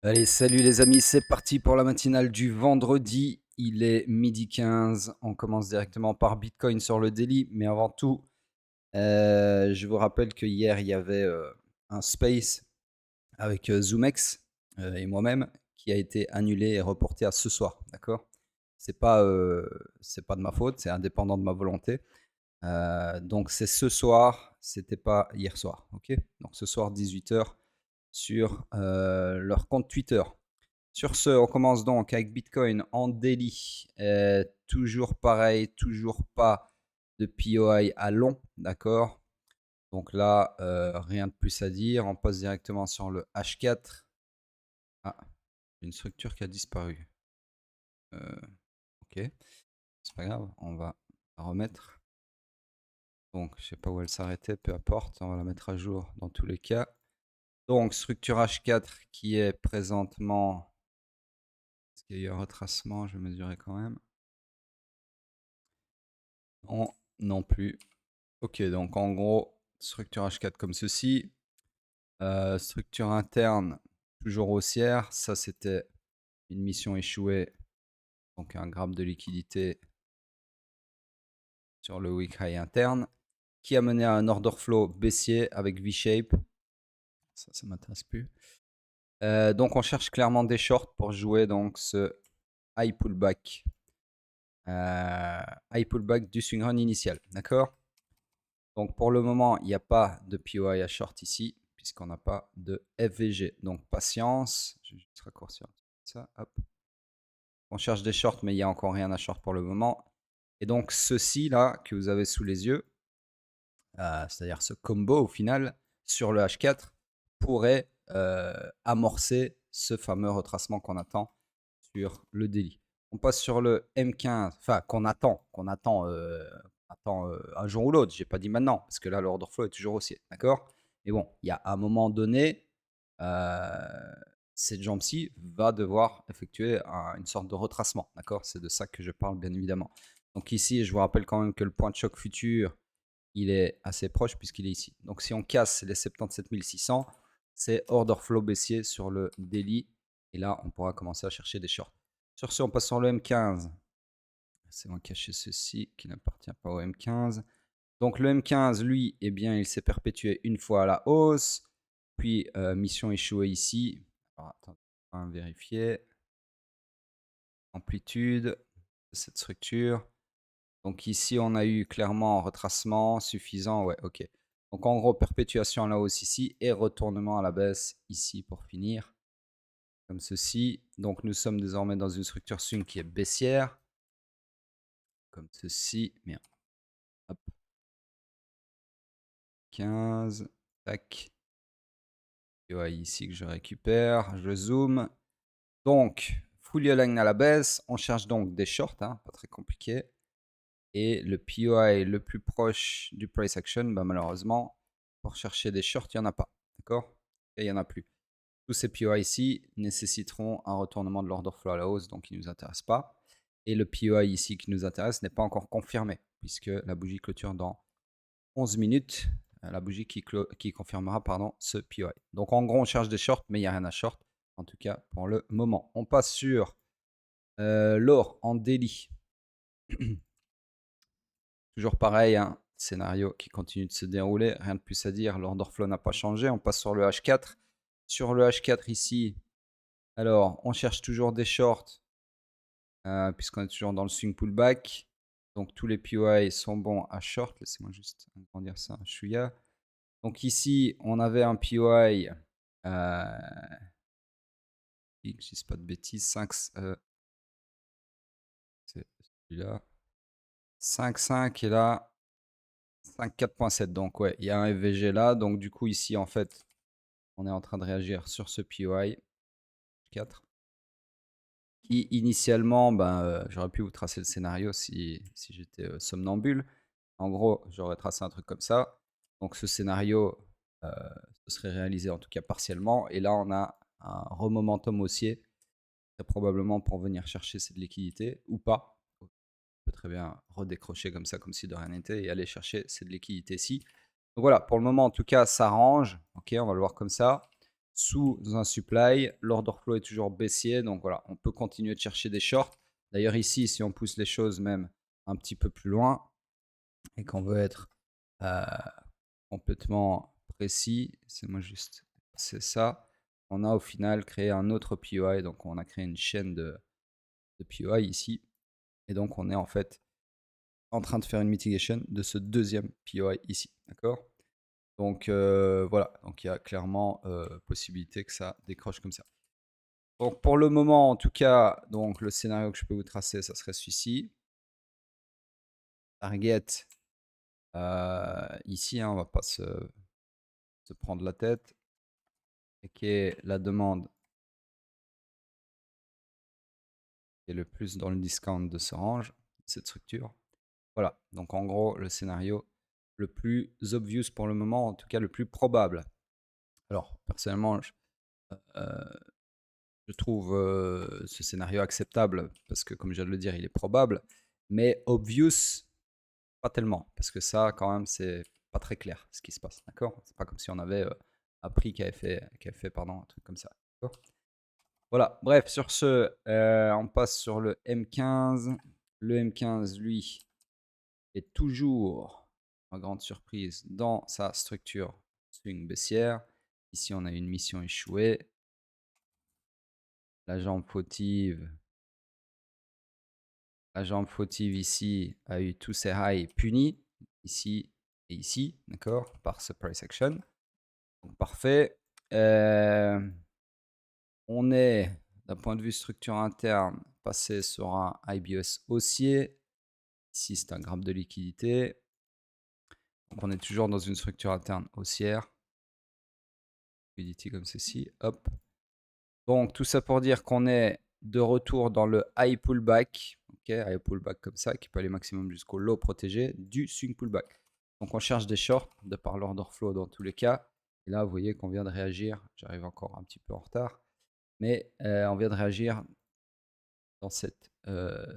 Allez, salut les amis, c'est parti pour la matinale du vendredi. Il est 12h15. On commence directement par Bitcoin sur le daily. Mais avant tout, je vous rappelle que hier, il y avait un space avec ZoomX et moi-même qui a été annulé et reporté à ce soir. D'accord. C'est pas de ma faute, c'est indépendant de ma volonté. Donc c'est ce soir, c'était pas hier soir. Ok. Donc ce soir, 18h sur leur compte Twitter. Sur ce, on commence donc avec Bitcoin en daily. Toujours pareil, toujours pas de POI à long, d'accord. Donc là, rien de plus à dire. On passe directement sur le H4. Ah, une structure qui a disparu. Ok, c'est pas grave, on va la remettre. Donc, je sais pas où elle s'arrêtait, peu importe, on va la mettre à jour dans tous les cas. Donc, structure H4 qui est présentement. Est-ce qu'il y a eu un retracement? Je vais mesurer quand même. Non, non plus. Ok, donc en gros, structure H4 comme ceci. Structure interne, toujours haussière. Ça, c'était une mission échouée. Donc un gramme de liquidité sur le week high interne qui a mené à un order flow baissier avec V-shape. Ça m'intéresse plus. Donc on cherche clairement des shorts pour jouer donc ce high pullback. High pullback du swing run initial. D'accord. Donc pour le moment, il n'y a pas de POI à short ici, puisqu'on n'a pas de FVG. Donc patience. Je vais juste raccourcir ça. Hop. On cherche des shorts, mais il n'y a encore rien à short pour le moment. Et donc ceci là que vous avez sous les yeux, c'est-à-dire ce combo au final sur le H4, pourrait amorcer ce fameux retracement qu'on attend sur le daily. On passe sur le M15, enfin qu'on attend un jour ou l'autre. J'ai pas dit maintenant parce que là l'order flow est toujours haussier, d'accord. Mais bon, il y a un moment donné, cette jambe-ci va devoir effectuer une sorte de retracement, d'accord. C'est de ça que je parle bien évidemment. Donc ici, je vous rappelle quand même que le point de choc futur, il est assez proche puisqu'il est ici. Donc si on casse les 77 600, c'est order flow baissier sur le daily. Et là, on pourra commencer à chercher des shorts. Sur ce, on passe sur le M15. C'est moi cacher ceci qui n'appartient pas au M15. Donc le M15, lui, eh bien, il s'est perpétué une fois à la hausse. Puis mission échouée ici. Alors, attends, on va vérifier. Amplitude de cette structure. Donc ici, on a eu clairement un retracement suffisant. Ouais, ok. Donc en gros, perpétuation à la hausse ici et retournement à la baisse ici pour finir. Comme ceci. Donc nous sommes désormais dans une structure swing qui est baissière. Comme ceci. Bien. Hop. 15. Tac. Et ouais, ici que je récupère. Je zoome. Donc, fully align à la baisse. On cherche donc des shorts. Hein, pas très compliqué. Et le POI le plus proche du price action, bah malheureusement, pour chercher des shorts, il n'y en a pas. D'accord. Et il n'y en a plus. Tous ces POI ici nécessiteront un retournement de l'order flow à la hausse, donc il ne nous intéresse pas. Et le POI ici qui nous intéresse n'est pas encore confirmé, puisque la bougie clôture dans 11 minutes. La bougie qui confirmera pardon, ce POI. Donc en gros, on cherche des shorts, mais il n'y a rien à short, en tout cas pour le moment. On passe sur l'or en daily. Toujours pareil, hein, scénario qui continue de se dérouler. Rien de plus à dire. L'order flow n'a pas changé. On passe sur le H4. Sur le H4 ici, alors on cherche toujours des shorts puisqu'on est toujours dans le swing pullback. Donc tous les POI sont bons à short. Laissez-moi juste agrandir ça un chouïa. Donc ici, on avait un POI. Je ne dis pas de bêtises. 5, c'est celui-là. 5,5 et là 5,4,7. Donc ouais, il y a un FVG là. Donc du coup ici en fait, on est en train de réagir sur ce POI 4 qui initialement, ben, j'aurais pu vous tracer le scénario si j'étais somnambule. En gros, j'aurais tracé un truc comme ça. Donc ce scénario se serait réalisé en tout cas partiellement. Et là, on a un remomentum haussier, très probablement pour venir chercher cette liquidité ou pas. On peut très bien redécrocher comme ça, comme si de rien n'était, et aller chercher cette liquidité-ci. Donc voilà, pour le moment, en tout cas, ça range. Ok, on va le voir comme ça. sous un supply. L'order flow est toujours baissier. Donc voilà, on peut continuer de chercher des shorts. D'ailleurs ici, si on pousse les choses même un petit peu plus loin et qu'on veut être complètement précis, c'est moi juste, c'est ça. On a au final créé un autre POI. Donc on a créé une chaîne de POI ici. Et donc on est en fait en train de faire une mitigation de ce deuxième POI ici. D'accord? Donc voilà, donc il y a clairement possibilité que ça décroche comme ça. Donc pour le moment, en tout cas, donc le scénario que je peux vous tracer, ça serait celui-ci. Target ici, hein, on va pas se prendre la tête. Et qui est la demande qui est le plus dans le discount de ce range, cette structure. Voilà, donc en gros, le scénario le plus obvious pour le moment, en tout cas le plus probable. Alors, personnellement, je trouve ce scénario acceptable parce que, comme je viens de le dire, il est probable. Mais obvious, pas tellement. Parce que ça, quand même, c'est pas très clair ce qui se passe. D'accord? C'est pas comme si on avait appris qu'il avait fait pardon, un truc comme ça. D'accord? Voilà. Bref, sur ce, on passe sur le M15. Le M15, lui, est toujours, en grande surprise, dans sa structure swing baissière. Ici, on a une mission échouée. La jambe fautive. La jambe fautive ici a eu tous ses highs punis, ici et ici, d'accord, par ce price action. Donc parfait. On est, d'un point de vue structure interne, passé sur un IBS haussier. Ici, c'est un grappe de liquidité. Donc on est toujours dans une structure interne haussière. Liquidité comme ceci, hop. Donc tout ça pour dire qu'on est de retour dans le high pullback, ok, high pullback comme ça, qui peut aller maximum jusqu'au low protégé du swing pullback. Donc on cherche des shorts de par l'order flow dans tous les cas. Et là, vous voyez qu'on vient de réagir. J'arrive encore un petit peu en retard, mais on vient de réagir dans cette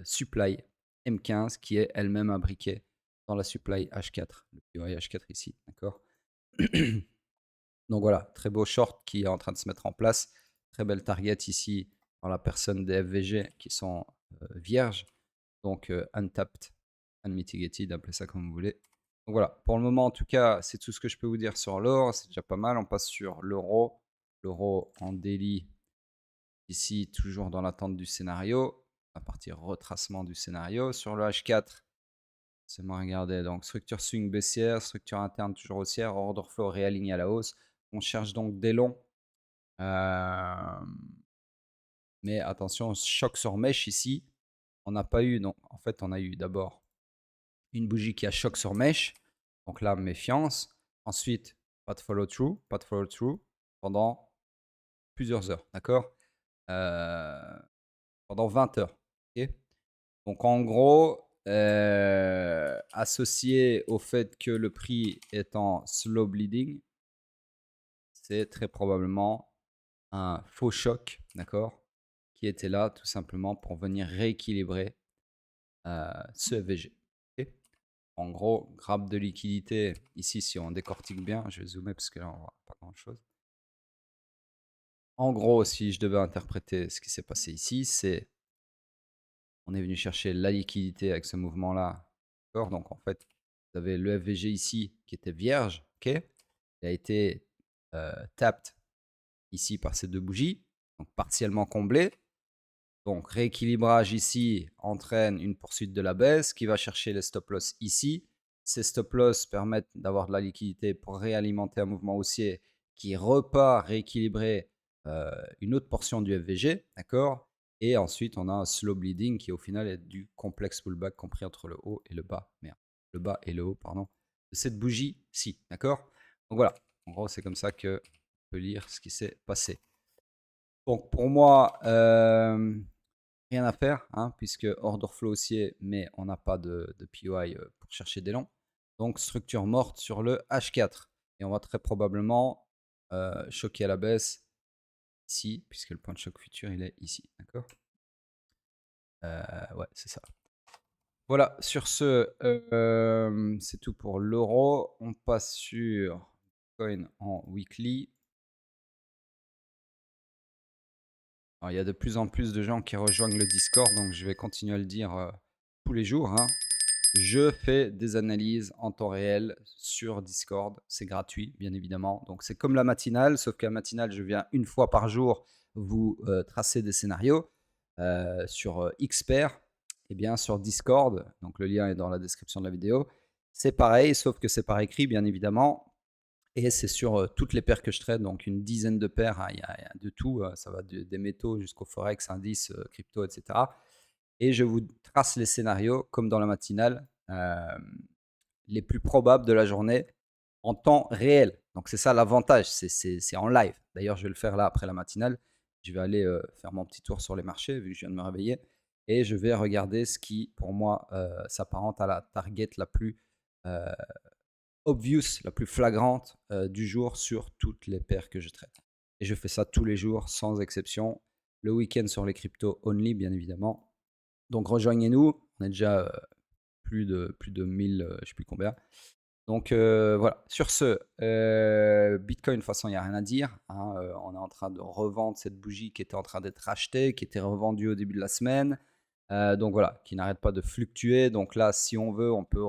supply M15 qui est elle-même imbriquée dans la supply H4, le POI H4 ici, d'accord. Donc voilà, très beau short qui est en train de se mettre en place. Très belle target ici dans la personne des FVG qui sont vierges. Donc untapped, unmitigated, appelez ça comme vous voulez. Donc voilà, pour le moment en tout cas, c'est tout ce que je peux vous dire sur l'or. C'est déjà pas mal. On passe sur l'euro. L'euro en daily, ici toujours dans l'attente du scénario. À partir retracement du scénario. Sur le H4, c'est moi regarder. Donc structure swing baissière, structure interne toujours haussière, order flow réaligné à la hausse. On cherche donc des longs. Mais attention, choc sur mèche ici. On n'a pas eu, non. En fait, on a eu d'abord une bougie qui a choc sur mèche. Donc là, méfiance. Ensuite, pas de follow-through. Pas de follow-through pendant plusieurs heures. D'accord, pendant 20 heures. Okay, donc en gros, associé au fait que le prix est en slow bleeding, c'est très probablement un faux choc, d'accord, qui était là tout simplement pour venir rééquilibrer ce FVG. Okay, en gros, grappe de liquidité, ici si on décortique bien, je vais zoomer parce que là on voit pas grand chose. En gros, si je devais interpréter ce qui s'est passé ici, c'est on est venu chercher la liquidité avec ce mouvement-là. D'accord, donc en fait, vous avez le FVG ici qui était vierge, ok, il a été tapped ici par ces deux bougies, donc partiellement comblé. Donc rééquilibrage ici entraîne une poursuite de la baisse qui va chercher les stop loss ici. Ces stop loss permettent d'avoir de la liquidité pour réalimenter un mouvement haussier qui repart rééquilibrer une autre portion du FVG, d'accord. Et ensuite, on a un slow bleeding qui au final est du complexe pullback compris entre le haut et le bas. Merde, le bas et le haut, pardon, de cette bougie-ci, d'accord. Donc voilà, en gros, c'est comme ça que on peut lire ce qui s'est passé. Donc pour moi, rien à faire, hein, puisque order flow haussier, mais on n'a pas de POI pour chercher des longs. Donc structure morte sur le H4. Et on va très probablement choquer à la baisse ici, puisque le point de choc futur, il est ici. D'accord, ouais, c'est ça. Voilà, sur ce, c'est tout pour l'euro. On passe sur Bitcoin en weekly. Alors, il y a de plus en plus de gens qui rejoignent le Discord, donc je vais continuer à le dire tous les jours, hein. Je fais des analyses en temps réel sur Discord. C'est gratuit, bien évidemment. Donc, c'est comme la matinale, sauf qu'à la matinale, je viens une fois par jour vous tracer des scénarios sur Xpert. Et bien, sur Discord, donc le lien est dans la description de la vidéo. C'est pareil, sauf que c'est par écrit, bien évidemment. Et c'est sur toutes les paires que je trade, donc une dizaine de paires. Hein, il y a de tout. Ça va des métaux jusqu'au forex, indices, crypto, etc. Et je vous trace les scénarios comme dans la matinale, les plus probables de la journée en temps réel. Donc c'est ça l'avantage, c'est en live. D'ailleurs, je vais le faire là après la matinale. Je vais aller faire mon petit tour sur les marchés vu que je viens de me réveiller et je vais regarder ce qui, pour moi, s'apparente à la target la plus euh, obvious, la plus flagrante du jour sur toutes les paires que je traite. Et je fais ça tous les jours sans exception. Le week-end sur les cryptos only, bien évidemment. Donc rejoignez-nous, on est déjà plus de 1000, je ne sais plus combien. Donc voilà, sur ce, Bitcoin, de toute façon, il n'y a rien à dire, hein. On est en train de revendre cette bougie qui était en train d'être achetée, qui était revendue au début de la semaine. Donc voilà, qui n'arrête pas de fluctuer. Donc là, si on veut, on peut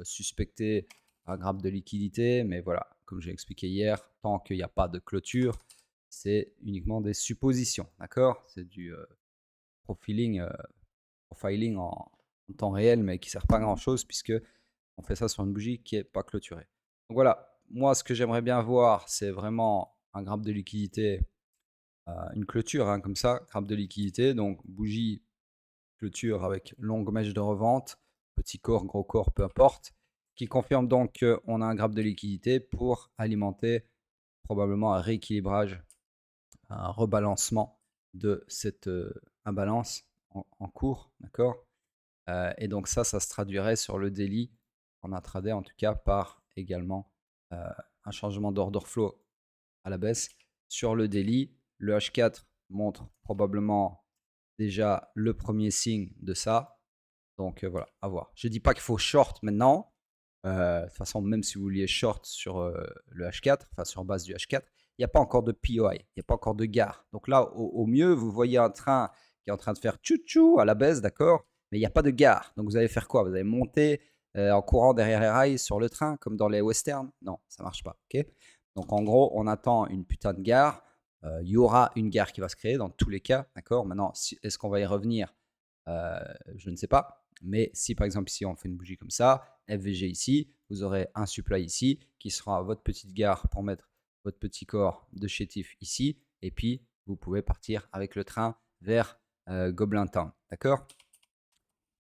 suspecter un grappe de liquidité. Mais voilà, comme j'ai expliqué hier, tant qu'il n'y a pas de clôture, c'est uniquement des suppositions. D'accord? C'est du profiling, profiling en temps réel, mais qui ne sert pas à grand-chose puisque on fait ça sur une bougie qui n'est pas clôturée. Donc voilà, moi, ce que j'aimerais bien voir, c'est vraiment un grappe de liquidité, une clôture, hein, comme ça, grappe de liquidité. Donc bougie, clôture avec longue mèche de revente, petit corps, gros corps, peu importe, qui confirme donc qu'on a un grappe de liquidité pour alimenter probablement un rééquilibrage, un rebalancement de cette imbalance en cours, d'accord. Et donc ça se traduirait sur le daily en intraday en tout cas par également un changement d'order flow à la baisse. Sur le daily, le H4 montre probablement déjà le premier signe de ça. Donc voilà, à voir. Je ne dis pas qu'il faut short maintenant. De toute façon, même si vous vouliez short sur le H4, enfin sur base du H4, il n'y a pas encore de POI, il n'y a pas encore de gare. Donc là, au mieux, vous voyez un train qui est en train de faire tchou-tchou à la baisse, d'accord, mais il n'y a pas de gare. Donc vous allez faire quoi? Vous allez monter en courant derrière les rails sur le train, comme dans les westerns? Non, ça ne marche pas. Ok. Donc en gros, on attend une putain de gare. Il y aura une gare qui va se créer dans tous les cas, d'accord. Maintenant, est-ce qu'on va y revenir? Je ne sais pas. Mais si par exemple ici on fait une bougie comme ça, FVG ici, vous aurez un supply ici qui sera votre petite gare pour mettre votre petit corps de chétif ici. Et puis vous pouvez partir avec le train vers Goblin Town. D'accord?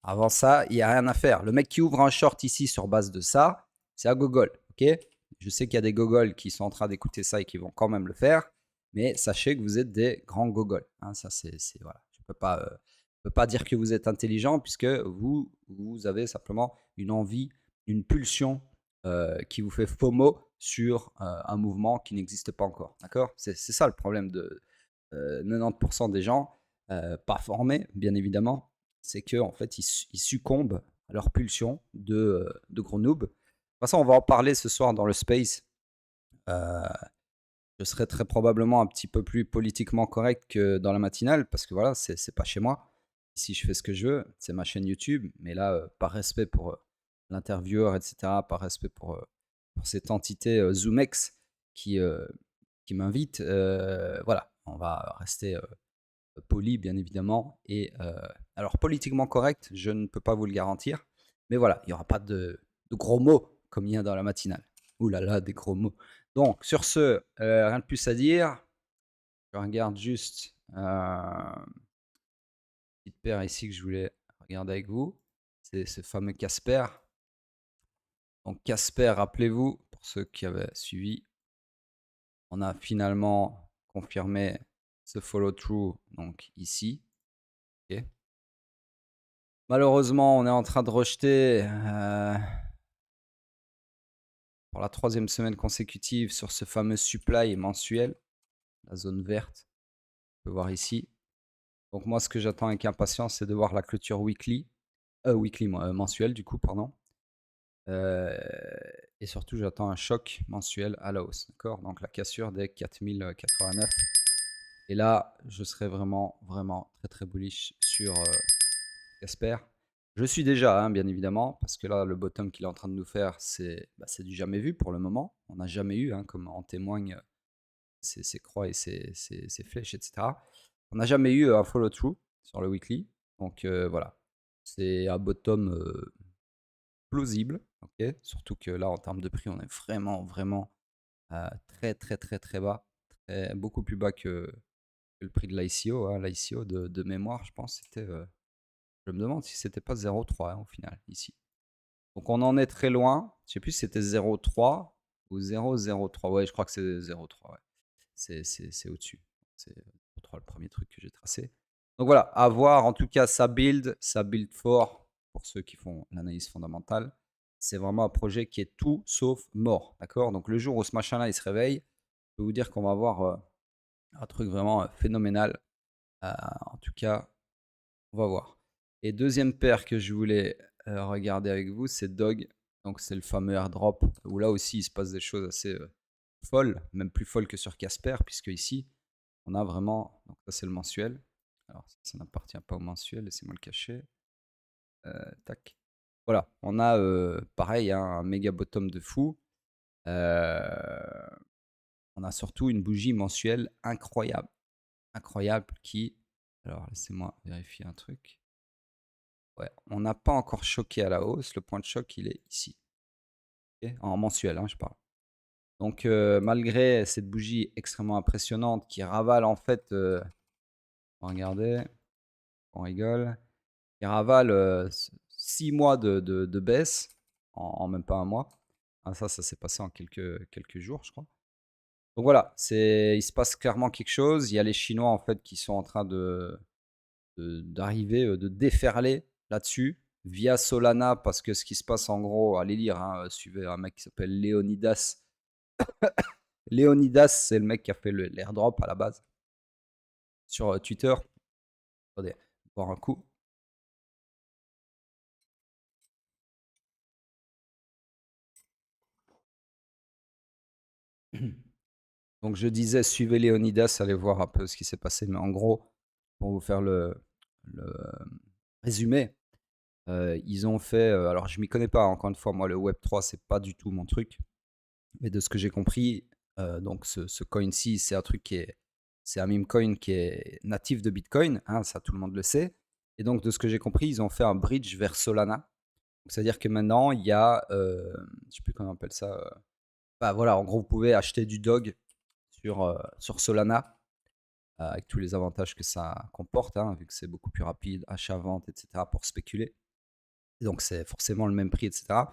Avant ça, il n'y a rien à faire. Le mec qui ouvre un short ici sur base de ça, c'est un gogol. Ok? Je sais qu'il y a des gogols qui sont en train d'écouter ça et qui vont quand même le faire. Mais sachez que vous êtes des grands gogols. Hein, ça, voilà. Je ne peux pas dire que vous êtes intelligent puisque vous avez simplement une envie, une pulsion qui vous fait FOMO sur un mouvement qui n'existe pas encore. D'accord? C'est ça le problème de 90% des gens, pas formés, bien évidemment, c'est qu'en en fait, ils succombent à leur pulsion de gros noobs. De toute façon, on va en parler ce soir dans le space. Euh, je serai très probablement un petit peu plus politiquement correct que dans la matinale, parce que voilà, c'est pas chez moi. Ici, je fais ce que je veux, c'est ma chaîne YouTube, mais là, par respect pour l'intervieweur, etc., par respect pour cette entité ZoomX qui m'invite, voilà, on va rester poli, bien évidemment. Et alors, politiquement correct, je ne peux pas vous le garantir. Mais voilà, il n'y aura pas de gros mots comme il y a dans la matinale. Ouh là là, des gros mots. Donc, sur ce, rien de plus à dire. Je regarde juste petite paire ici que je voulais regarder avec vous. C'est ce fameux Casper. Donc, Casper, rappelez-vous, pour ceux qui avaient suivi, on a finalement confirmé ce follow-through donc ici. Ok. Malheureusement, on est en train de rejeter pour la 3e semaine consécutive sur ce fameux supply mensuel, la zone verte. On peut voir ici. Donc moi, ce que j'attends avec impatience, c'est de voir la clôture mensuelle du coup, pardon. Et surtout, j'attends un choc mensuel à la hausse. D'accord. Donc la cassure des 4089 Et là, je serais vraiment, vraiment très, très bullish sur Casper. Je suis déjà, hein, bien évidemment, parce que là, le bottom qu'il est en train de nous faire, c'est du jamais vu pour le moment. On n'a jamais eu, hein, comme en témoignent ses croix et ses flèches, etc. On n'a jamais eu un follow-through sur le weekly. Donc voilà, c'est un bottom plausible. Ok, surtout que là, en termes de prix, on est vraiment, vraiment très, très, très, très bas. Beaucoup plus bas que le prix de l'ICO. Hein. L'ICO de mémoire, je pense, c'était. Je me demande si c'était pas 0,3 hein, au final, ici. Donc on en est très loin. Je sais plus si c'était 0,3 ou 0,03. Ouais, je crois que c'est 0,3. Ouais. C'est au-dessus. C'est 0,3 le premier truc que j'ai tracé. Donc voilà, à voir. En tout cas, ça build fort pour ceux qui font l'analyse fondamentale. C'est vraiment un projet qui est tout sauf mort. D'accord. Donc le jour où ce machin-là il se réveille, je peux vous dire qu'on va avoir un truc vraiment phénoménal. En tout cas, on va voir. Et deuxième paire que je voulais regarder avec vous, c'est Dog. Donc c'est le fameux airdrop où là aussi il se passe des choses assez folles, même plus folles que sur Casper, puisque ici on a vraiment, donc ça c'est le mensuel. Alors ça n'appartient pas au mensuel, laissez-moi le cacher. Tac. Voilà, on a pareil hein, un méga bottom de fou. On a surtout une bougie mensuelle incroyable, incroyable qui, alors laissez-moi vérifier un truc. Ouais, on n'a pas encore choqué à la hausse. Le point de choc, il est ici. Okay, en mensuel, hein, je parle. Donc, malgré cette bougie extrêmement impressionnante qui ravale en fait, regardez, on rigole, qui ravale 6 mois de baisse en même pas un mois. Ah, ça s'est passé en quelques jours, je crois. Donc voilà, il se passe clairement quelque chose. Il y a les Chinois en fait qui sont en train d'arriver, de déferler là-dessus via Solana parce que ce qui se passe en gros, allez lire, hein, suivez un mec qui s'appelle Léonidas. Léonidas, c'est le mec qui a fait l'airdrop à la base sur Twitter. Attendez, boire un coup. Donc je disais, suivez Léonidas, allez voir un peu ce qui s'est passé. Mais en gros, pour vous faire le résumé, ils ont fait. Alors je m'y connais pas, encore une fois, moi le Web3, c'est pas du tout mon truc. Mais de ce que j'ai compris, donc ce coin-ci, c'est un truc c'est un meme coin qui est natif de Bitcoin, hein, ça tout le monde le sait. Et donc de ce que j'ai compris, ils ont fait un bridge vers Solana. C'est-à-dire que maintenant, il y a, je sais plus comment on appelle ça. Bah voilà, en gros, vous pouvez acheter du dog sur Solana avec tous les avantages que ça comporte, hein, vu que c'est beaucoup plus rapide, achat-vente, etc. pour spéculer. Et donc c'est forcément le même prix, etc.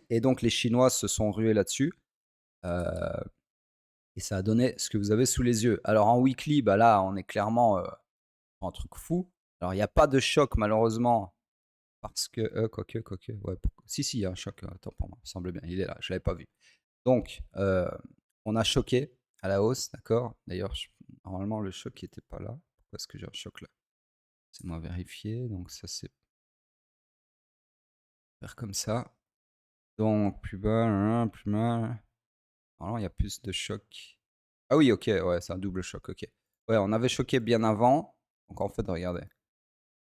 Et donc les Chinois se sont rués là-dessus. Et ça a donné ce que vous avez sous les yeux. Alors en weekly, bah là, on est clairement un truc fou. Alors il n'y a pas de choc malheureusement parce que quoique, ouais, si il y a un choc. Attends, pour moi, il semble bien, il est là, je l'avais pas vu. Donc on a choqué à la hausse, d'accord. D'ailleurs, normalement le choc n'était pas là. Pourquoi est-ce que j'ai un choc là? C'est moi vérifier. Donc ça c'est faire comme ça. Donc plus bas, plus mal. Normalement il y a plus de choc. Ah oui, ok, ouais, c'est un double choc, ok. Ouais, on avait choqué bien avant. Donc en fait, regardez,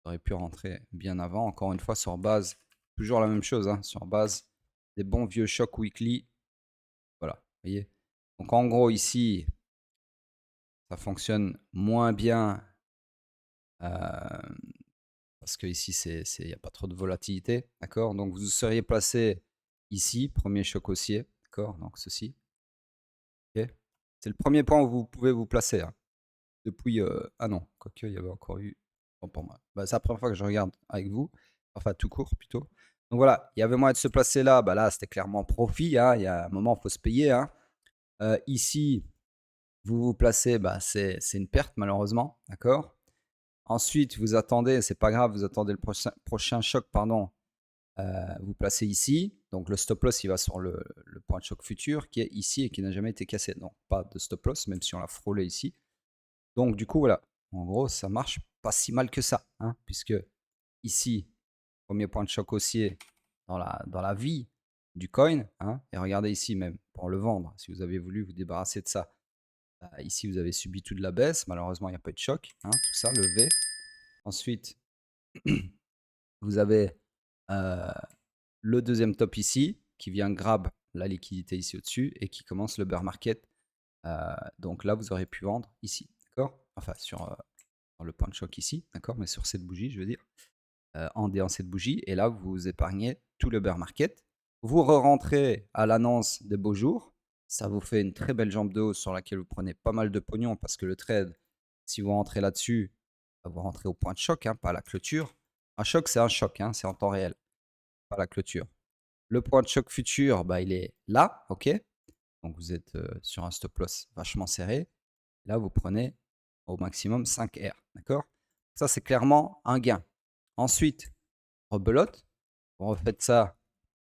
on aurait pu rentrer bien avant. Encore une fois, sur base, toujours la même chose, hein, sur base des bons vieux chocs weekly. Voilà, vous voyez. Donc en gros, ici, ça fonctionne moins bien parce que ici, il n'y a pas trop de volatilité, d'accord. Donc vous seriez placé ici, premier choc haussier, d'accord. Donc ceci, ok. C'est le premier point où vous pouvez vous placer. Hein. Depuis, ah non, quoique il y avait encore eu, bon, pour moi, bah, c'est la première fois que je regarde avec vous, enfin tout court plutôt. Donc voilà, il y avait moyen de se placer là, bah là c'était clairement profit, hein, il y a un moment il faut se payer. Hein. Ici, vous vous placez, bah, c'est une perte malheureusement, d'accord. Ensuite, vous attendez, c'est pas grave, vous attendez le prochain choc, pardon, vous placez ici, donc le stop loss il va sur le point de choc futur qui est ici et qui n'a jamais été cassé, donc pas de stop loss même si on l'a frôlé ici. Donc du coup, voilà, en gros, ça marche pas si mal que ça, hein, puisque ici, premier point de choc haussier dans la vie du coin, hein, et regardez ici même, pour le vendre, si vous avez voulu vous débarrasser de ça, ici, vous avez subi toute la baisse. Malheureusement, il n'y a pas eu de choc, hein, tout ça, levé. Ensuite, vous avez le deuxième top ici, qui vient grab la liquidité ici au-dessus et qui commence le bear market. Donc là, vous aurez pu vendre ici, d'accord? Enfin, sur le point de choc ici, d'accord? Mais sur cette bougie, je veux dire, en déant cette bougie. Et là, vous épargnez tout le bear market. Vous re-rentrez à l'annonce des beaux jours. Ça vous fait une très belle jambe de hausse sur laquelle vous prenez pas mal de pognon parce que le trade, si vous rentrez là-dessus, vous rentrez au point de choc, hein, pas à la clôture. Un choc, c'est un choc, hein, c'est en temps réel, pas à la clôture. Le point de choc futur, bah, il est là, ok? Donc vous êtes sur un stop loss vachement serré. Là, vous prenez au maximum 5 R, d'accord? Ça, c'est clairement un gain. Ensuite, rebelote, vous refaites ça.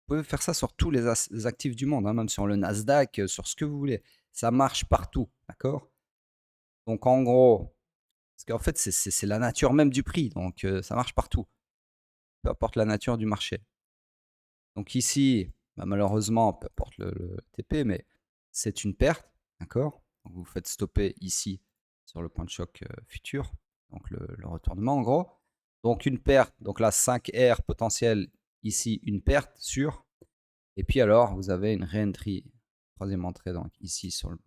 Vous pouvez faire ça sur tous les actifs du monde, hein, même sur le Nasdaq, sur ce que vous voulez. Ça marche partout, d'accord? Donc en gros, parce qu'en fait, c'est la nature même du prix, donc ça marche partout, peu importe la nature du marché. Donc ici, bah, malheureusement, peu importe le TP, mais c'est une perte, d'accord? Donc vous faites stopper ici sur le point de choc futur, donc le retournement en gros. Donc une perte, donc là 5 R potentiel, ici une perte sûre. Et puis alors, vous avez une re-entry, troisième entrée donc ici sur le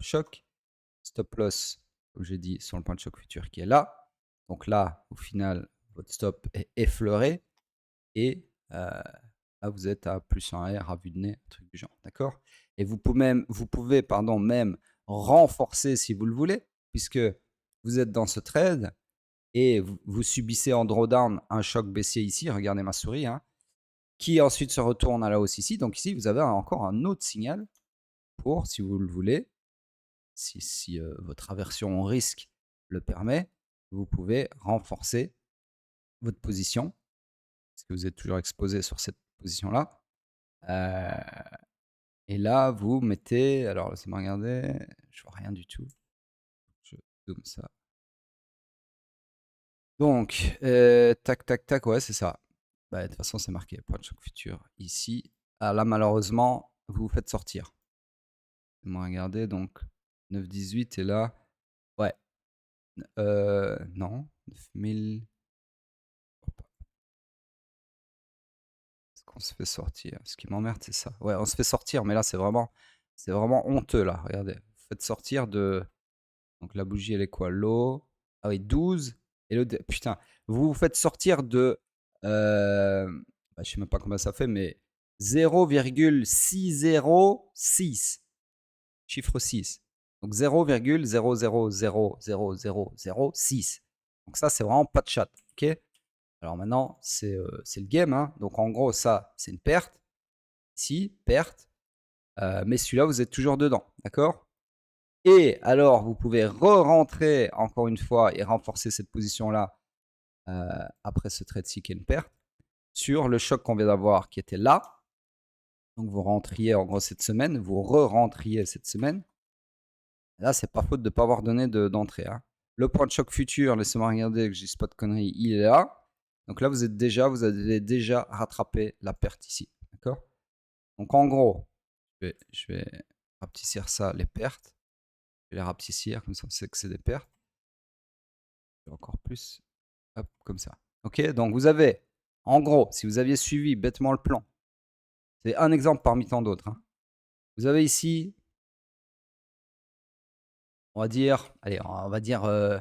choc. Stop loss, comme j'ai dit, sur le point de choc futur qui est là. Donc là, au final, votre stop est effleuré et là, vous êtes à plus 1 R à vue de nez, un truc du genre, d'accord? Et vous pouvez même renforcer si vous le voulez, puisque vous êtes dans ce trade et vous subissez en drawdown un choc baissier ici, regardez ma souris, hein, qui ensuite se retourne à la hausse ici. Donc ici, vous avez encore un autre signal pour, si vous le voulez, si votre aversion au risque le permet, vous pouvez renforcer votre position, parce que vous êtes toujours exposé sur cette position-là. Et là, vous mettez, alors laissez-moi regarder, je vois rien du tout. Je zoome ça. Donc, tac, tac, tac, ouais, c'est ça. Bah, de toute façon, c'est marqué point de choc futur ici. Ah, là, malheureusement, vous vous faites sortir. Laissez-moi regarder, donc 9,18 et là, ouais, non, 9000. Est-ce qu'on se fait sortir? Ce qui m'emmerde, c'est ça. Ouais, on se fait sortir, mais là, c'est vraiment honteux, là. Regardez, vous faites sortir de. Donc la bougie, elle est quoi? L'eau. Ah oui, 12. Et le. Putain, vous vous faites sortir de. Bah, je sais même pas combien ça fait, mais 0,606. Chiffre 6. Donc 0,00000006. Donc ça, c'est vraiment pas de chat. Ok? Alors maintenant, c'est le game, hein. Donc en gros, ça, c'est une perte. Ici, perte. Mais celui-là, vous êtes toujours dedans. D'accord? Et alors, vous pouvez re-rentrer encore une fois et renforcer cette position-là après ce trade-ci qui est une perte sur le choc qu'on vient d'avoir qui était là. Donc vous rentriez en gros cette semaine, vous re-rentriez cette semaine. Là, c'est pas faute de ne pas avoir donné d'entrée, hein. Le point de choc futur, laissez-moi regarder que je dis pas de conneries, il est là. Donc là, vous avez déjà rattrapé la perte ici. D'accord? Donc en gros, je vais rapetissir ça, les pertes. Je vais les rapetissir, comme ça on sait que c'est des pertes. Encore plus. Hop, comme ça. Ok, donc vous avez, en gros, si vous aviez suivi bêtement le plan, c'est un exemple parmi tant d'autres, hein. Vous avez ici, on va dire, allez, on va dire, je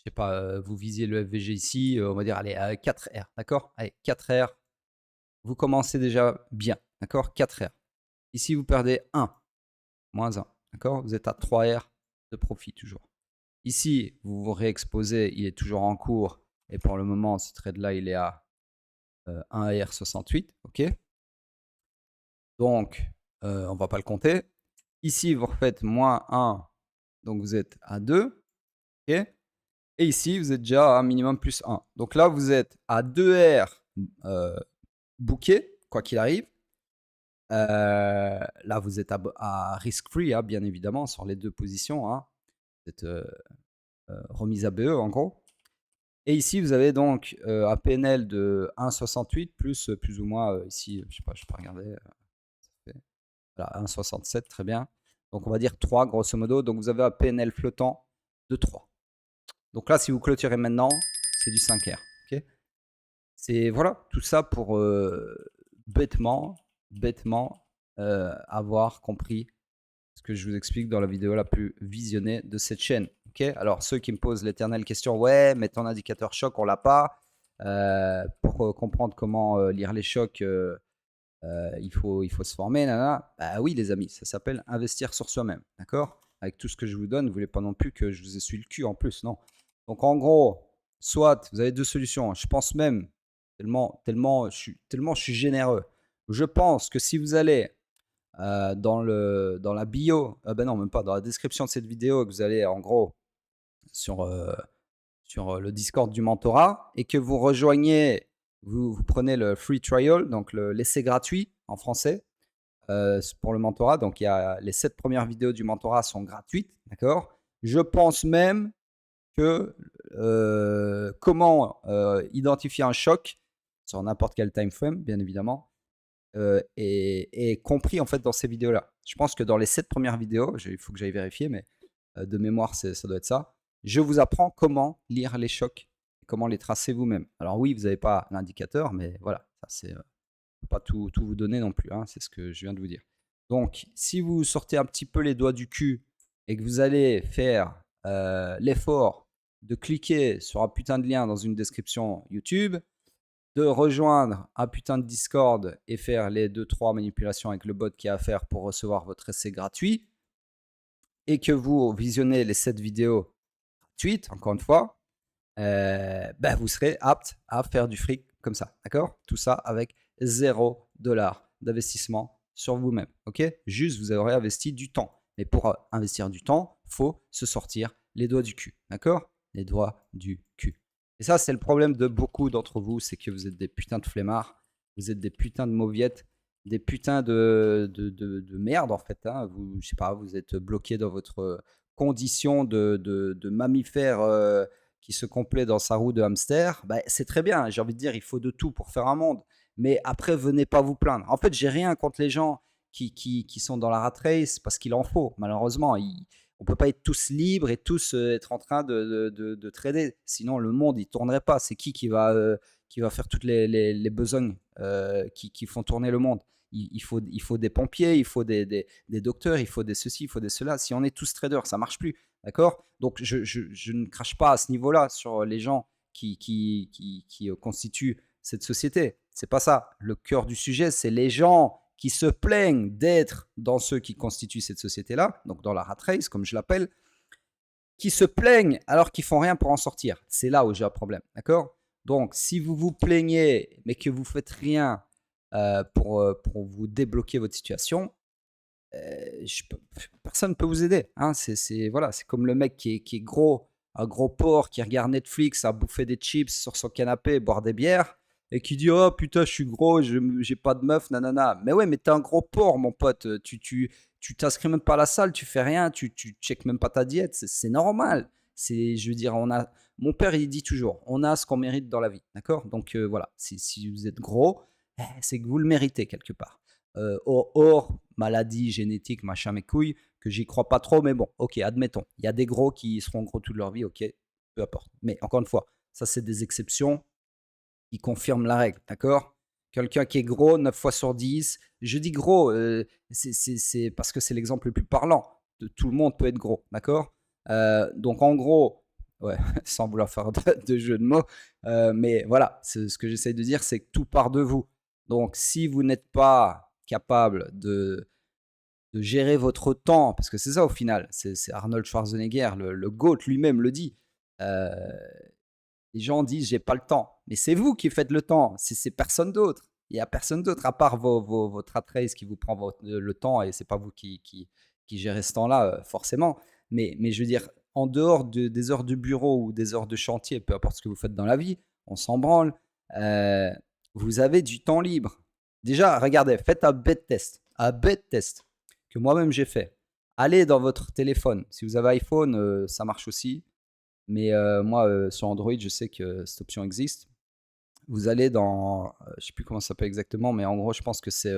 sais pas, vous visiez le FVG ici, on va dire, allez, 4 R, d'accord? Allez, 4 R, vous commencez déjà bien, d'accord? 4 R. Ici, vous perdez 1, moins 1, d'accord? Vous êtes à 3 R de profit toujours. Ici, vous vous réexposez, il est toujours en cours, et pour le moment, ce trade-là, il est à 1R68, ok? Donc, on ne va pas le compter. Ici, vous refaites moins 1, donc vous êtes à 2, ok? Et ici, vous êtes déjà à minimum plus 1. Donc là, vous êtes à 2 R booké, quoi qu'il arrive. Là, vous êtes à risk-free, hein, bien évidemment, sur les deux positions, hein. Vous êtes remise à BE, en gros. Et ici, vous avez donc un PNL de 1,68 plus ou moins ici, je sais pas, je peux regarder. Voilà, 1,67, très bien. Donc on va dire 3 grosso modo. Donc vous avez un PNL flottant de 3. Donc là, si vous clôturez maintenant, c'est du 5R. Ok, c'est voilà, tout ça pour bêtement avoir compris ce que je vous explique dans la vidéo la plus visionnée de cette chaîne. Ok, alors ceux qui me posent l'éternelle question, ouais, mais ton indicateur choc, on l'a pas. Pour comprendre comment lire les chocs, il faut se former. Nanana. Bah oui, les amis, ça s'appelle investir sur soi-même. D'accord, avec tout ce que je vous donne, vous voulez pas non plus que je vous essuie le cul en plus, non. Donc en gros, soit vous avez deux solutions. Je pense même, tellement je suis généreux. Je pense que si vous allez dans la bio, ben non, même pas, dans la description de cette vidéo, que vous allez en gros sur, le Discord du mentorat et que vous rejoignez, vous prenez le free trial, donc l'essai gratuit en français pour le mentorat. Donc les 7 premières vidéos du mentorat sont gratuites, d'accord. Je pense même que comment identifier un choc sur n'importe quel time frame, bien évidemment, est compris en fait dans ces vidéos-là. Je pense que dans les 7 premières vidéos, il faut que j'aille vérifier, mais de mémoire, ça doit être ça. Je vous apprends comment lire les chocs, comment les tracer vous-même. Alors oui, vous n'avez pas l'indicateur, mais voilà, ça c'est pas tout vous donner non plus, hein, c'est ce que je viens de vous dire. Donc, si vous sortez un petit peu les doigts du cul et que vous allez faire l'effort de cliquer sur un putain de lien dans une description YouTube, de rejoindre un putain de Discord et faire les 2-3 manipulations avec le bot qui a à faire pour recevoir votre essai gratuit, et que vous visionnez les 7 vidéos gratuites, encore une fois, ben vous serez apte à faire du fric comme ça, d'accord. Tout ça avec 0$ d'investissement sur vous-même, ok. Juste, vous aurez investi du temps. Mais pour investir du temps, faut se sortir les doigts du cul, d'accord. Les doigts du cul. Et ça, c'est le problème de beaucoup d'entre vous, c'est que vous êtes des putains de flemmards, vous êtes des putains de mauviettes, des putains de merde en fait, hein. Vous, je sais pas, vous êtes bloqué dans votre condition de mammifère qui se complaît dans sa roue de hamster. Bah, c'est très bien, j'ai envie de dire, il faut de tout pour faire un monde. Mais après, venez pas vous plaindre. En fait, j'ai rien contre les gens qui sont dans la rat race parce qu'il en faut. Malheureusement, on peut pas être tous libres et tous être en train de trader. Sinon, le monde, il tournerait pas. C'est qui va faire toutes les besognes qui font tourner le monde. Il faut des pompiers, il faut des docteurs, il faut des ceci, il faut des cela. Si on est tous traders, ça marche plus. D'accord. Donc, je ne crache pas à ce niveau-là sur les gens qui constituent cette société. C'est pas ça. Le cœur du sujet, c'est les gens qui se plaignent d'être dans ceux qui constituent cette société-là, donc dans la rat race, comme je l'appelle, qui se plaignent alors qu'ils font rien pour en sortir. C'est là où j'ai un problème, d'accord. Donc, si vous vous plaignez, mais que vous faites rien pour vous débloquer votre situation, personne ne peut vous aider, hein. Voilà, c'est comme le mec qui est gros, un gros porc qui regarde Netflix à bouffer des chips sur son canapé, boire des bières, et qui dit oh putain je suis gros, j'ai pas de meuf, nanana. Mais ouais, mais t'es un gros porc mon pote, tu t'inscris même pas à la salle, tu fais rien, tu checkes même pas ta diète, c'est normal. Je veux dire, mon père il dit toujours, on a ce qu'on mérite dans la vie, d'accord. Donc voilà, si vous êtes gros, c'est que vous le méritez quelque part. Hors maladie génétique, machin, mes couilles, que j'y crois pas trop, mais bon, ok, admettons. Il y a des gros qui seront gros toute leur vie, ok, peu importe. Mais encore une fois, ça, c'est des exceptions qui confirment la règle, d'accord. Quelqu'un qui est gros, 9 fois sur 10, je dis gros, c'est parce que c'est l'exemple le plus parlant. Tout le monde peut être gros, d'accord. Donc en gros, ouais, sans vouloir faire de jeu de mots, mais voilà, ce que j'essaie de dire, c'est que tout part de vous. Donc si vous n'êtes pas capable de gérer votre temps, parce que c'est ça au final, c'est Arnold Schwarzenegger, le GOAT lui-même le dit. Euh, les gens disent j'ai pas le temps, mais c'est vous qui faites le temps, c'est personne d'autre. Il n'y a personne d'autre à part votre rat race qui vous prend le temps, et c'est pas vous qui gérez ce temps-là forcément. Mais je veux dire, en dehors des heures de bureau ou des heures de chantier, peu importe ce que vous faites dans la vie, on s'en branle. euh, vous avez du temps libre. Déjà, regardez, faites un bête test que moi-même j'ai fait. Allez dans votre téléphone. Si vous avez iPhone, ça marche aussi. Mais moi, sur Android, je sais que cette option existe. Vous allez dans, je ne sais plus comment ça s'appelle exactement, mais en gros, je pense que c'est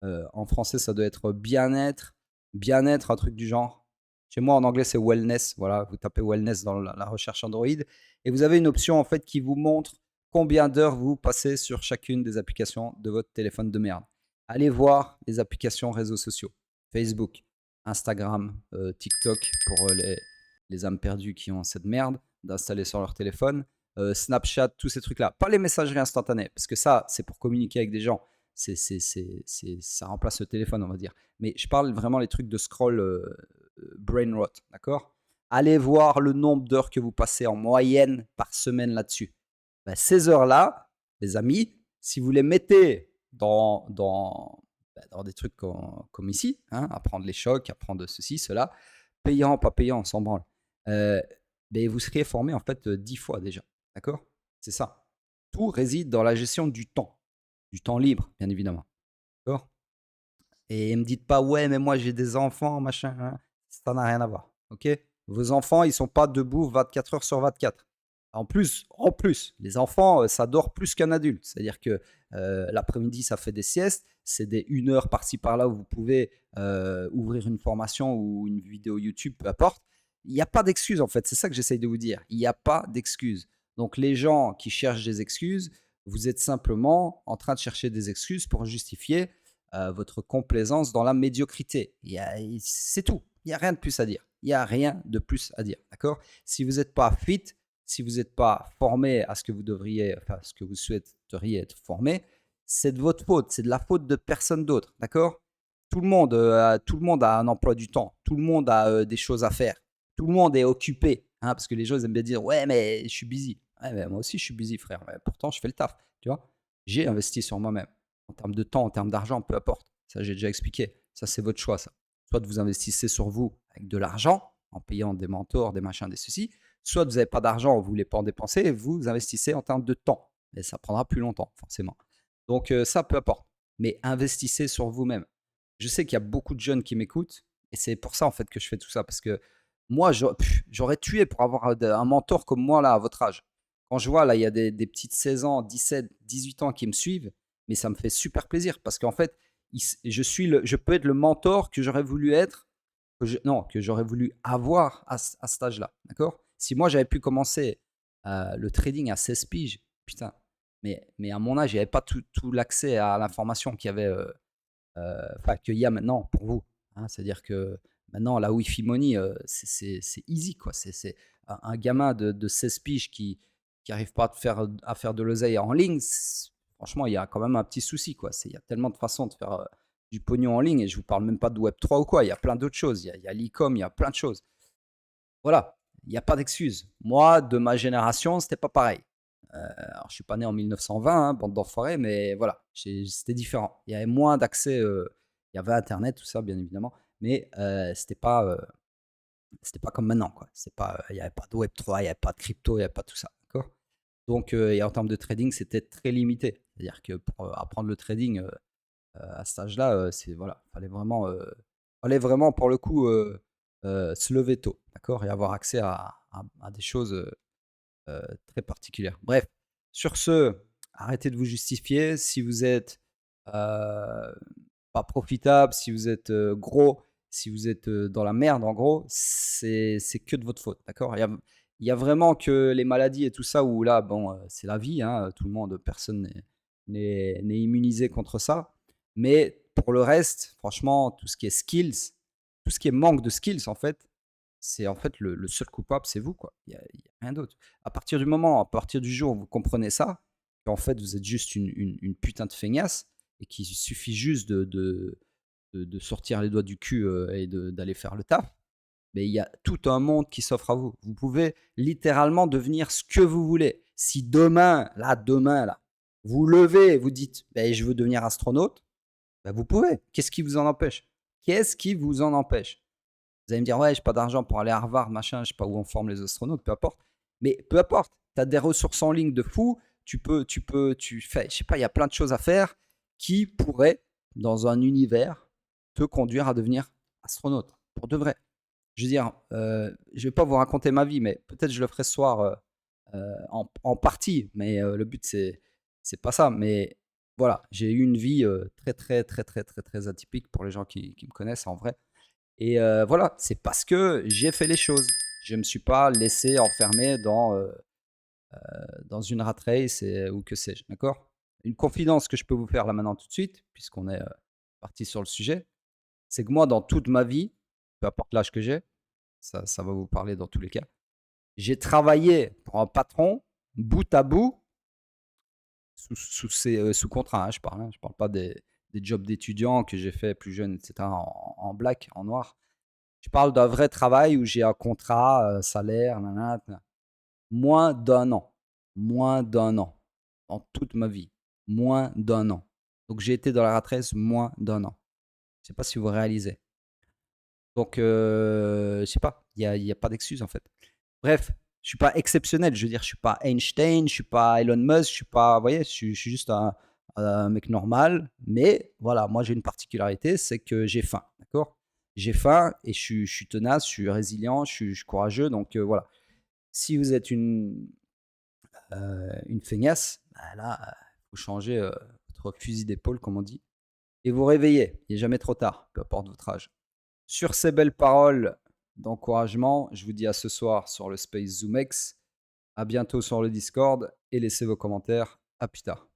en français, ça doit être bien-être, bien-être, un truc du genre. Chez moi, en anglais, c'est wellness. Voilà, vous tapez wellness dans la recherche Android et vous avez une option en fait qui vous montre combien d'heures vous passez sur chacune des applications de votre téléphone de merde. Allez voir les applications réseaux sociaux, Facebook, Instagram, TikTok pour les âmes perdues qui ont cette merde d'installer sur leur téléphone, Snapchat, tous ces trucs-là. Pas les messageries instantanées, parce que ça, c'est pour communiquer avec des gens. Ça remplace le téléphone, on va dire. Mais je parle vraiment les trucs de scroll brain rot, d'accord? Allez voir le nombre d'heures que vous passez en moyenne par semaine là-dessus. Ben, ces heures-là, les amis, si vous les mettez dans des trucs comme ici, hein, à prendre les chocs, à prendre ceci, cela, payant, pas payant, on s'en branle, euh, ben, vous seriez formé en fait 10 fois déjà, d'accord? C'est ça. Tout réside dans la gestion du temps libre, bien évidemment, d'accord? Et ne me dites pas, ouais, mais moi j'ai des enfants, machin, hein. Ça n'a rien à voir. Ok? Vos enfants, ils sont pas debout 24 heures sur 24. En plus, les enfants, ça dort plus qu'un adulte. C'est-à-dire que l'après-midi, ça fait des siestes. C'est des 1 heure par-ci par-là où vous pouvez ouvrir une formation ou une vidéo YouTube, peu importe. Il n'y a pas d'excuse en fait. C'est ça que j'essaye de vous dire. Il n'y a pas d'excuse. Donc les gens qui cherchent des excuses, vous êtes simplement en train de chercher des excuses pour justifier votre complaisance dans la médiocrité. C'est tout. Il n'y a rien de plus à dire. Il n'y a rien de plus à dire. D'accord? Si vous n'êtes pas fit, si vous n'êtes pas formé à ce que vous devriez, enfin, ce que vous souhaiteriez être formé, c'est de votre faute. C'est de la faute de personne d'autre. D'accord? Tout le monde a un emploi du temps. Tout le monde a des choses à faire. Tout le monde est occupé. Hein, parce que les gens ils aiment bien dire ouais, mais je suis busy. Ouais, mais moi aussi, je suis busy, frère. Mais pourtant, je fais le taf. Tu vois? J'ai investi sur moi-même en termes de temps, en termes d'argent, peu importe. Ça, j'ai déjà expliqué. Ça, c'est votre choix, ça. Soit vous investissez sur vous avec de l'argent, en payant des mentors, des machins, des ceci. Soit vous n'avez pas d'argent, vous ne voulez pas en dépenser, et vous investissez en termes de temps. Et ça prendra plus longtemps, forcément. Donc, ça, peu importe. Mais investissez sur vous-même. Je sais qu'il y a beaucoup de jeunes qui m'écoutent, et c'est pour ça, en fait, que je fais tout ça. Parce que moi, j'aurais tué pour avoir un mentor comme moi, là, à votre âge. Quand je vois, là, il y a des petites 16 ans, 17, 18 ans qui me suivent, mais ça me fait super plaisir parce qu'en fait, je peux être le mentor que j'aurais voulu être, non, que j'aurais voulu avoir à cet âge-là. D'accord? Si moi, j'avais pu commencer le trading à 16 piges, putain, mais à mon âge, il n'y avait pas tout l'accès à l'information qu'il y a maintenant pour vous. Hein. C'est-à-dire que maintenant, la Wi-Fi Money, c'est easy. Quoi. C'est un gamin de 16 piges qui n'arrive pas à faire de l'oseille en ligne. Franchement, il y a quand même un petit souci. Quoi. Il y a tellement de façons de faire du pognon en ligne et je ne vous parle même pas de Web3 ou quoi. Il y a plein d'autres choses. Il y a l'e-com, il y a plein de choses. Voilà, il n'y a pas d'excuse. Moi, de ma génération, c'était pas pareil. Alors, je suis pas né en 1920, hein, bande d'enfoirés, mais voilà, c'était différent. Il y avait moins d'accès. Il y avait Internet, tout ça, bien évidemment, mais c'était pas comme maintenant, quoi. Il n'y avait pas de Web3, il n'y avait pas de crypto, il n'y avait pas tout ça, d'accord. Donc, et en termes de trading, c'était très limité. C'est-à-dire que pour apprendre le trading à cet âge-là, c'est voilà, fallait vraiment pour le coup se lever tôt, d'accord, et avoir accès à des choses très particulière. Bref, sur ce, arrêtez de vous justifier. Si vous êtes pas profitable, si vous êtes gros, si vous êtes dans la merde, en gros, c'est que de votre faute. D'accord? Il y a vraiment que les maladies et tout ça où là, bon, c'est la vie. Hein, tout le monde, personne n'est immunisé contre ça. Mais pour le reste, franchement, tout ce qui est skills, tout ce qui est manque de skills, en fait, c'est en fait le seul coupable, c'est vous, quoi. Il y a rien d'autre. À partir du jour où vous comprenez ça, qu'en fait vous êtes juste une putain de feignasse et qu'il suffit juste de sortir les doigts du cul et d'aller faire le taf, mais il y a tout un monde qui s'offre à vous. Vous pouvez littéralement devenir ce que vous voulez. Si demain, là, vous levez et vous dites ben, je veux devenir astronaute, ben, vous pouvez. Qu'est-ce qui vous en empêche? Qu'est-ce qui vous en empêche? Vous allez me dire, ouais, j'ai pas d'argent pour aller à Harvard, machin, je sais pas où on forme les astronautes, peu importe. Mais peu importe, tu as des ressources en ligne de fou, tu fais, je sais pas, il y a plein de choses à faire qui pourraient, dans un univers, te conduire à devenir astronaute, pour de vrai. Je veux dire, je vais pas vous raconter ma vie, mais peut-être je le ferai ce soir en partie, mais le but, c'est pas ça. Mais voilà, j'ai eu une vie très, très, très, très, très, très atypique pour les gens qui me connaissent en vrai. Et voilà, c'est parce que j'ai fait les choses. Je ne me suis pas laissé enfermer dans une rat race ou que sais-je, d'accord? Une confidence que je peux vous faire là maintenant tout de suite, puisqu'on est parti sur le sujet, c'est que moi, dans toute ma vie, peu importe l'âge que j'ai, ça va vous parler dans tous les cas, j'ai travaillé pour un patron, bout à bout, sous contrat, hein, je parle pas des jobs d'étudiant que j'ai fait plus jeune, etc., en black, en noir. Je parle d'un vrai travail où j'ai un contrat, salaire, nanana, moins d'un an. Moins d'un an. Dans toute ma vie. Moins d'un an. Donc j'ai été dans la rat race moins d'un an. Je sais pas si vous réalisez. Donc, je sais pas, il y a pas d'excuse en fait. Bref, je suis pas exceptionnel, je veux dire, je suis pas Einstein, je suis pas Elon Musk, je suis pas, vous voyez, je suis juste un mec normal, mais voilà, moi j'ai une particularité, c'est que j'ai faim, d'accord? J'ai faim et je suis tenace, je suis résilient, je suis courageux, donc voilà. Si vous êtes une feignasse, bah là, faut changer, votre fusil d'épaule comme on dit et vous réveiller. Il est jamais trop tard, peu importe votre âge. Sur ces belles paroles d'encouragement, je vous dis à ce soir sur le Space ZoomX. À bientôt sur le Discord et laissez vos commentaires. À plus tard.